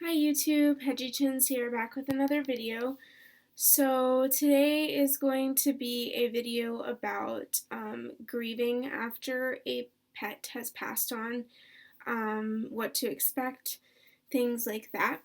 Hi YouTube, Hedgie here back with another video. So today is going to be a video about grieving after a pet has passed on, what to expect, things like that.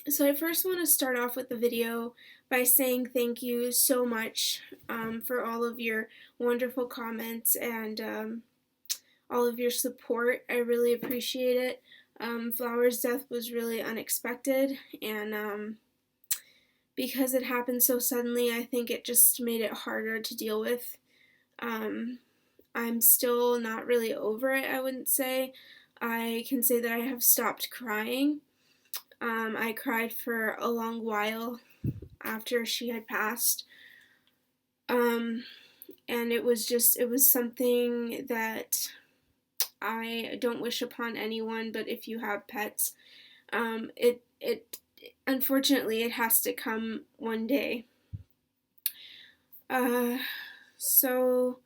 So I first want to start off with the video by saying thank you so much for all of your wonderful comments and all of your support. I really appreciate it. Flower's death was really unexpected, and because it happened so suddenly, I think it just made it harder to deal with. Um, I'm still not really over it, I wouldn't say. I can say that I have stopped crying. I cried for a long while after she had passed. And it was something that I don't wish upon anyone, but if you have pets, it unfortunately it has to come one day. Uh, so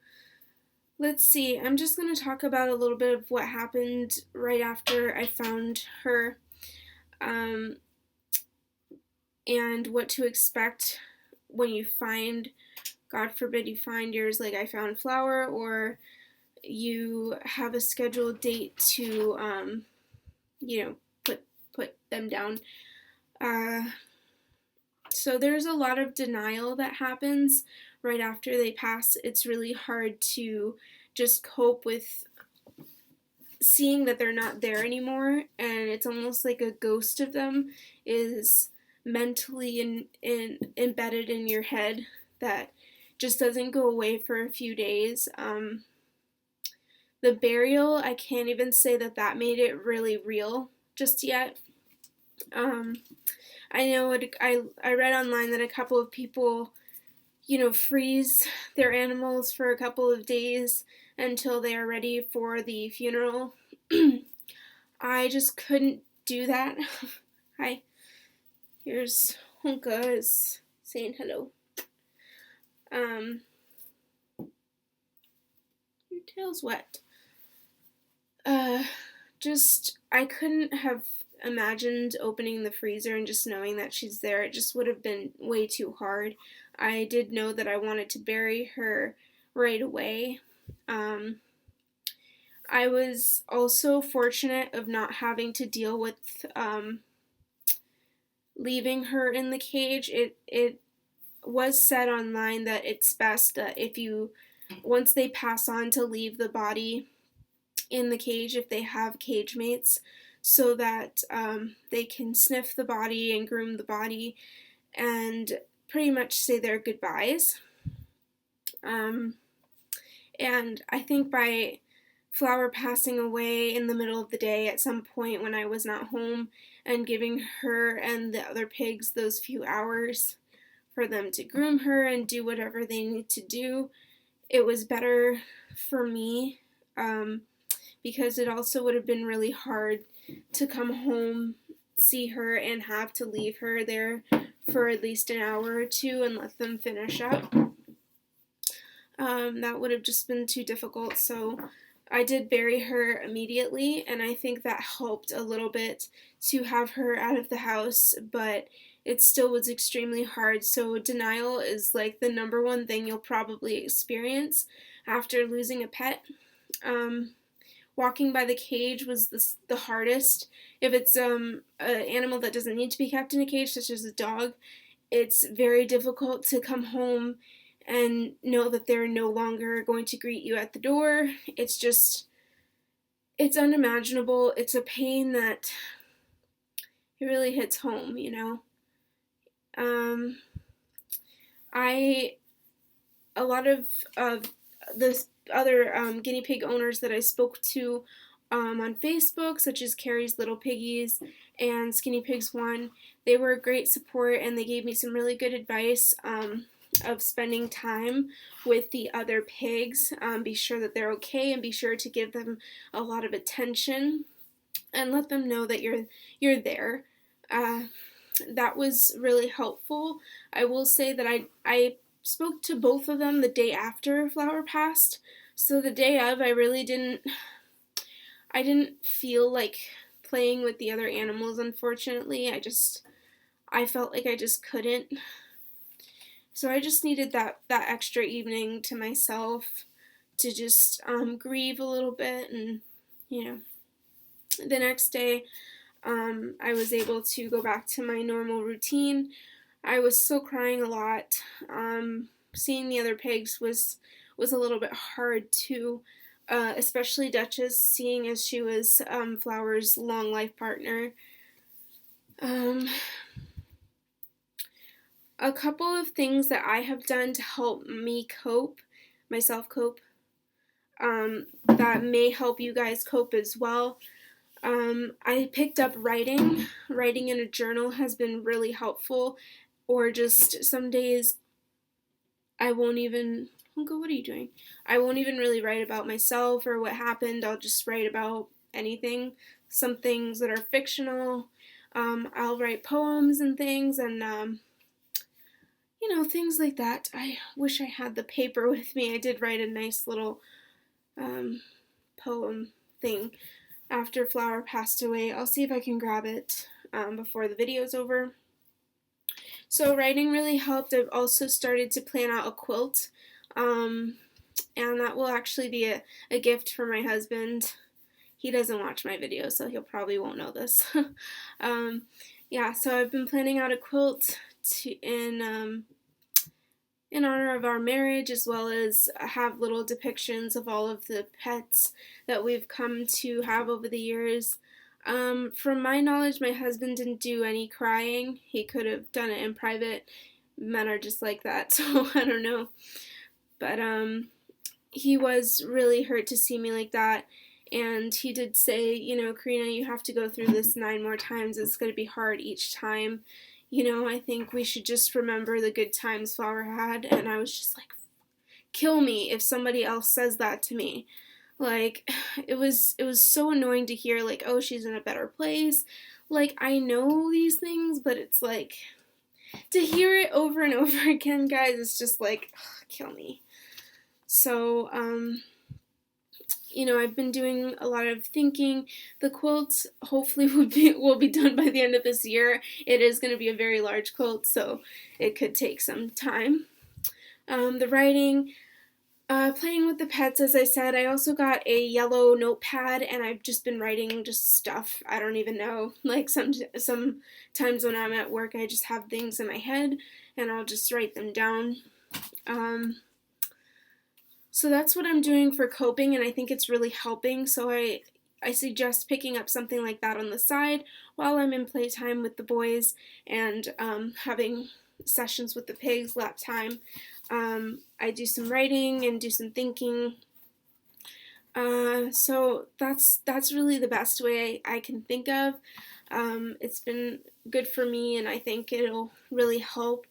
let's see. I'm just going to talk about a little bit of what happened right after I found her, um, and what to expect when you find, God forbid, you find yours like I found Flower, or you have a scheduled date to, you know, put them down. So there's a lot of denial that happens right after they pass. It's really hard to just cope with seeing that they're not there anymore, and it's almost like a ghost of them is mentally embedded in your head that just doesn't go away for a few days. The burial, I can't even say that that made it really real just yet. I know I read online that a couple of people, freeze their animals for a couple of days until they are ready for the funeral. I just couldn't do that. Hi, here's Honka is saying hello. Your tail's wet. Just I couldn't have imagined opening the freezer and just knowing that she's there. It just would have been way too hard. I did know that I wanted to bury her right away. I was also fortunate of not having to deal with leaving her in the cage. It was said online that it's best that if you, once they pass on, to leave the body in the cage if they have cage mates, so that they can sniff the body and groom the body and pretty much say their goodbyes. And I think by Flower passing away in the middle of the day at some point when I was not home, and giving her and the other pigs those few hours for them to groom her and do whatever they need to do, it was better for me, because it also would have been really hard to come home, see her, and have to leave her there for at least an hour or two and let them finish up. That would have just been too difficult, so I did bury her immediately, and I think that helped a little bit to have her out of the house, but it still was extremely hard. So denial is like the number one thing you'll probably experience after losing a pet. Walking by the cage was the hardest. If it's an animal that doesn't need to be kept in a cage, such as a dog, it's very difficult to come home and know that they're no longer going to greet you at the door. It's unimaginable. It's a pain that it really hits home, A lot of the other guinea pig owners that I spoke to on Facebook, such as Carrie's Little Piggies and Skinny Pigs One, they were a great support, and they gave me some really good advice of spending time with the other pigs. Be sure that they're okay, and be sure to give them a lot of attention and let them know that you're there. That was really helpful. I will say that I spoke to both of them the day after Flower passed. So the day of, I didn't feel like playing with the other animals, unfortunately. I felt like I just couldn't. So I just needed that extra evening to myself to just grieve a little bit. And, you know, the next day I was able to go back to my normal routine. I was still crying a lot. Seeing the other pigs was a little bit hard too, especially Duchess, seeing as she was Flower's long life partner. A couple of things that I have done to help me myself cope, that may help you guys cope as well. I picked up writing. Writing in a journal has been really helpful, or just some days I won't even, Uncle, what are you doing? I won't even really write about myself or what happened. I'll just write about anything. Some things that are fictional. I'll write poems and things, and you know, things like that. I wish I had the paper with me. I did write a nice little poem thing after Flower passed away. I'll see if I can grab it before the video's over. So writing really helped. I've also started to plan out a quilt, and that will actually be a gift for my husband. He doesn't watch my videos, so he'll probably won't know this. Yeah, so I've been planning out a quilt in honor of our marriage, as well as have little depictions of all of the pets that we've come to have over the years. From my knowledge, my husband didn't do any crying. He could have done it in private. Men are just like that, so I don't know. But he was really hurt to see me like that. And he did say, you know, Karina, you have to go through this 9 more times. It's going to be hard each time. You know, I think we should just remember the good times Flower had. And I was just like, kill me if somebody else says that to me. Like, it was so annoying to hear, like, oh, she's in a better place. Like, I know these things, but it's like, to hear it over and over again, guys, it's just like, ugh, kill me. So, you know, I've been doing a lot of thinking. The quilt hopefully will be done by the end of this year. It is going to be a very large quilt, so it could take some time. The writing, playing with the pets, as I said. I also got a yellow notepad, and I've just been writing just stuff. I don't even know. Like, sometimes when I'm at work, I just have things in my head, and I'll just write them down. So that's what I'm doing for coping, and I think it's really helping. So I suggest picking up something like that on the side while I'm in playtime with the boys, and having sessions with the pigs, lap time. I do some writing and do some thinking. So that's really the best way I can think of. It's been good for me, and I think it'll really help.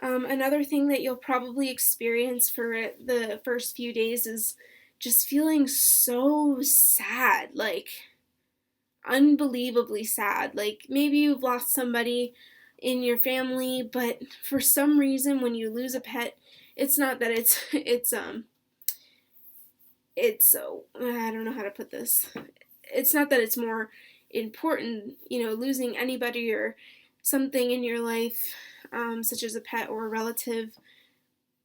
Another thing that you'll probably experience for the first few days is just feeling so sad, like unbelievably sad. Like, maybe you've lost somebody in your family, but for some reason when you lose a pet, it's not that it's I don't know how to put this. It's not that it's more important, you know, losing anybody or something in your life, such as a pet or a relative,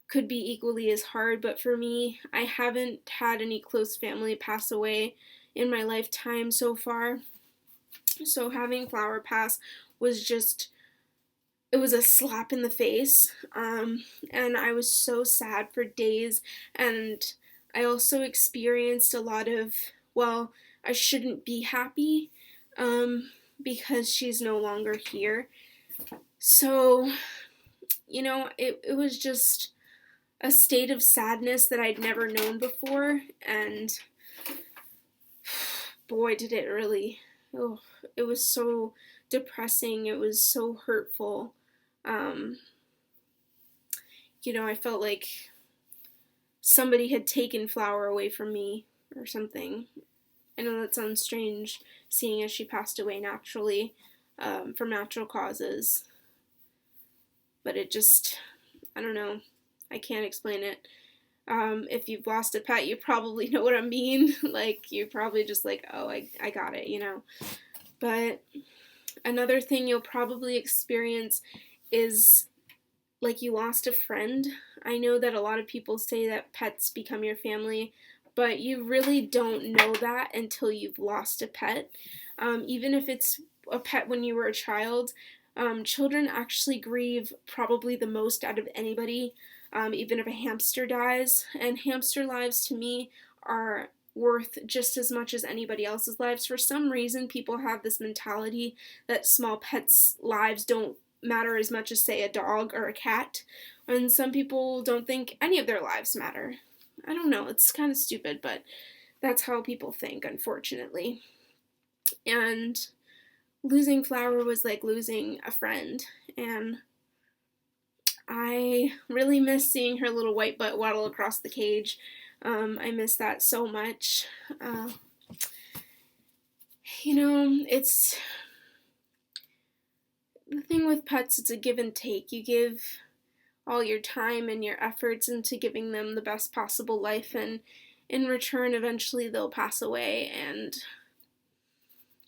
could be equally as hard. But for me, I haven't had any close family pass away in my lifetime so far. So having Flower pass was just, it was a slap in the face, and I was so sad for days. And I also experienced a lot of, well, I shouldn't be happy, because she's no longer here. So, you know, it was just a state of sadness that I'd never known before, and boy, did it really, oh, it was so depressing, it was so hurtful. You know, I felt like somebody had taken Flower away from me or something. I know that sounds strange, seeing as she passed away naturally, from natural causes. But it just, I don't know, I can't explain it. If you've lost a pet, you probably know what I mean. Like, you're probably just like, oh, I got it, you know. But another thing you'll probably experience is like you lost a friend. I know that a lot of people say that pets become your family, but you really don't know that until you've lost a pet. Even if it's a pet when you were a child, children actually grieve probably the most out of anybody, even if a hamster dies. And hamster lives to me are worth just as much as anybody else's lives. For some reason, people have this mentality that small pets' lives don't matter as much as, say, a dog or a cat, and some people don't think any of their lives matter. I don't know, it's kind of stupid, but that's how people think, unfortunately. And losing Flower was like losing a friend, and I really miss seeing her little white butt waddle across the cage. I miss that so much. It's the thing with pets, it's a give and take. You give all your time and your efforts into giving them the best possible life, and in return, eventually they'll pass away, and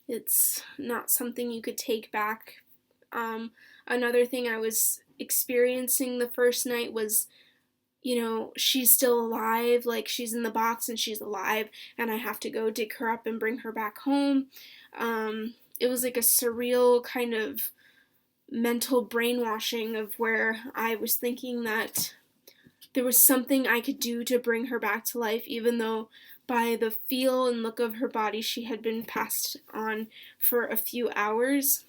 it's not something you could take back. Another thing I was experiencing the first night was, she's still alive, like she's in the box and she's alive, and I have to go dig her up and bring her back home. It was like a surreal kind of mental brainwashing of where I was thinking that there was something I could do to bring her back to life, even though by the feel and look of her body she had been passed on for a few hours.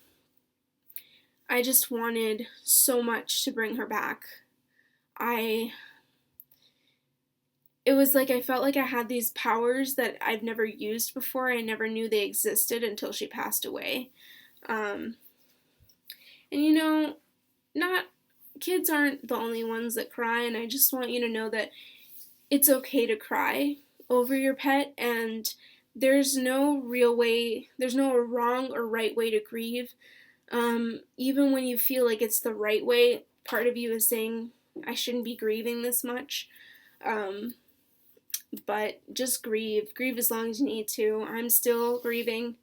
I just wanted so much to bring her back. It was like I felt like I had these powers that I've never used before. I never knew they existed until she passed away. And not kids aren't the only ones that cry, and I just want you to know that it's okay to cry over your pet, and there's no wrong or right way to grieve. Even when you feel like it's the right way, part of you is saying, I shouldn't be grieving this much. But just grieve as long as you need to. I'm still grieving.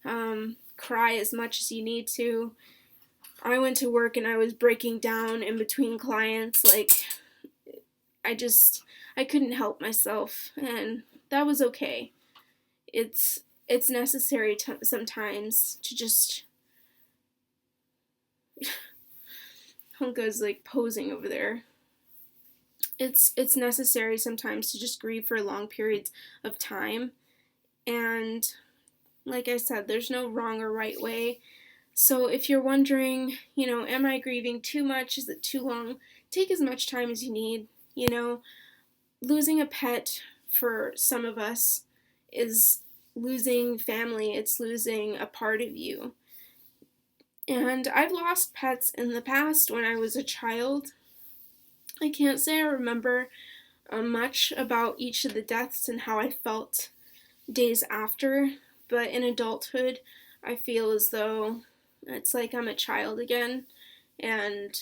Cry as much as you need to. I went to work and I was breaking down in between clients. Like, I couldn't help myself, and that was okay. It's necessary sometimes to just. Honka's like posing over there. It's necessary sometimes to just grieve for long periods of time, and like I said, there's no wrong or right way. So if you're wondering, am I grieving too much? Is it too long? Take as much time as you need. Losing a pet for some of us is losing family. It's losing a part of you. And I've lost pets in the past when I was a child. I can't say I remember much about each of the deaths and how I felt days after, but in adulthood, I feel as though it's like I'm a child again, and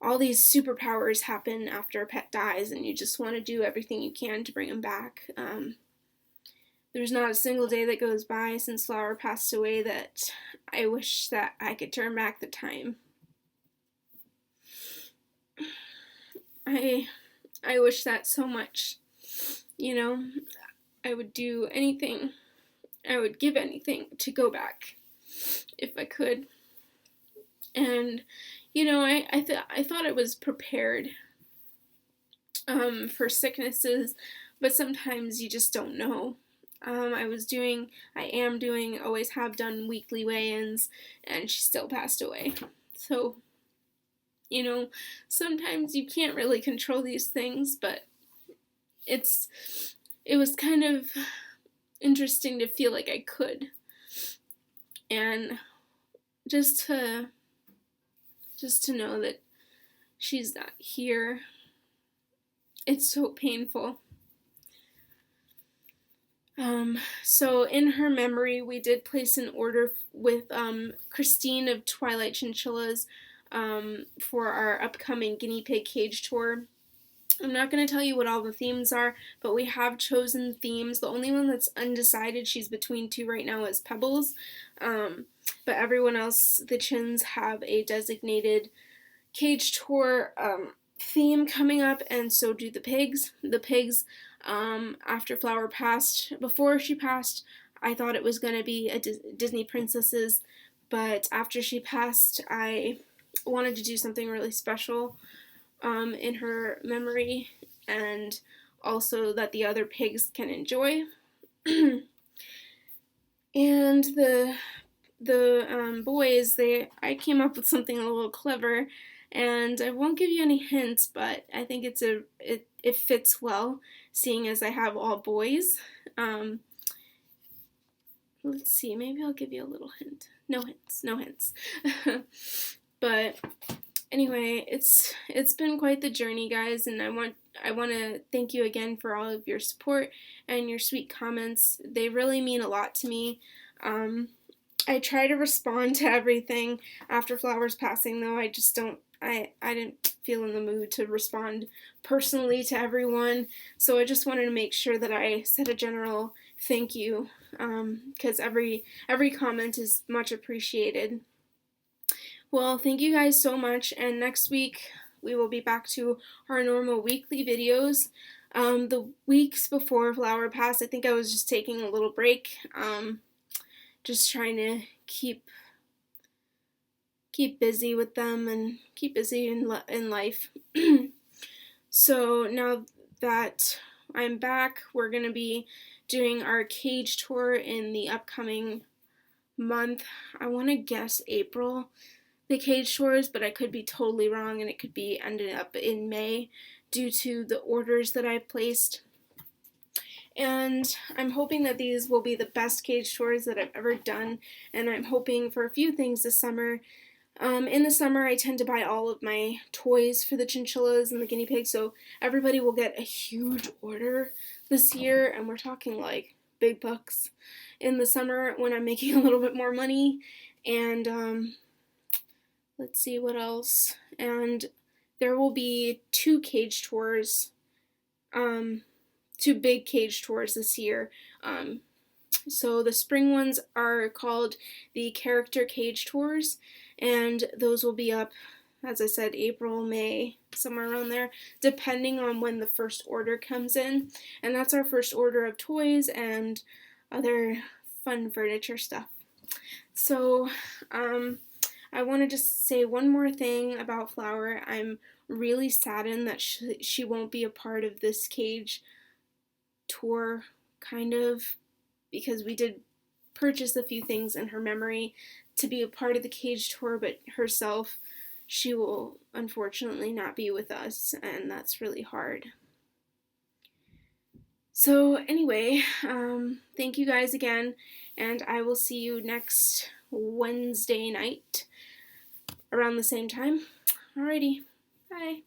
all these superpowers happen after a pet dies, and you just want to do everything you can to bring them back. There's not a single day that goes by since Flower passed away that I wish that I could turn back the time. I wish that so much. I would do anything. I would give anything to go back if I could. And I thought I was prepared for sicknesses, but sometimes you just don't know. I am doing, always have done weekly weigh-ins, and she still passed away. So, sometimes you can't really control these things, but it was kind of interesting to feel like I could. And just to know that she's not here, it's so painful. So in her memory, we did place an order with Christine of Twilight Chinchillas for our upcoming guinea pig cage tour. I'm not going to tell you what all the themes are, but we have chosen themes. The only one that's undecided, she's between two right now, is Pebbles. But everyone else, the Chins, have a designated cage tour theme coming up, and so do the pigs. The pigs, after Flower passed, before she passed, I thought it was going to be a Disney Princesses, but after she passed, I wanted to do something really special in her memory, and also that the other pigs can enjoy. And the boys, I came up with something a little clever, and I won't give you any hints, but I think it fits well, seeing as I have all boys. Let's see, maybe I'll give you a little hint. No hints. But anyway, it's been quite the journey, guys, and I want to thank you again for all of your support and your sweet comments. They really mean a lot to me. I try to respond to everything after Flower's passing, though I just don't. I didn't feel in the mood to respond personally to everyone, so I just wanted to make sure that I said a general thank you, because every comment is much appreciated. Well, thank you guys so much, and next week we will be back to our normal weekly videos. The weeks before Flower passed, I think I was just taking a little break, just trying to keep busy with them and keep busy in life. So now that I'm back, we're going to be doing our cage tour in the upcoming month. I want to guess April, the cage tours, but I could be totally wrong, and it could be ended up in May due to the orders that I've placed. And I'm hoping that these will be the best cage tours that I've ever done, and I'm hoping for a few things this summer. In the summer, I tend to buy all of my toys for the chinchillas and the guinea pigs, so everybody will get a huge order this year, and we're talking like big bucks in the summer when I'm making a little bit more money. And let's see what else. And there will be two cage tours, two big cage tours this year. So the spring ones are called the character cage tours, and those will be up, as I said, April, May, somewhere around there, depending on when the first order comes in. And that's our first order of toys and other fun furniture stuff. So I want to just say one more thing about Flower. I'm really saddened that she won't be a part of this cage tour, kind of, because we did purchase a few things in her memory to be a part of the cage tour, but herself, she will unfortunately not be with us, and that's really hard. So anyway, thank you guys again, and I will see you next Wednesday night around the same time. Alrighty, bye.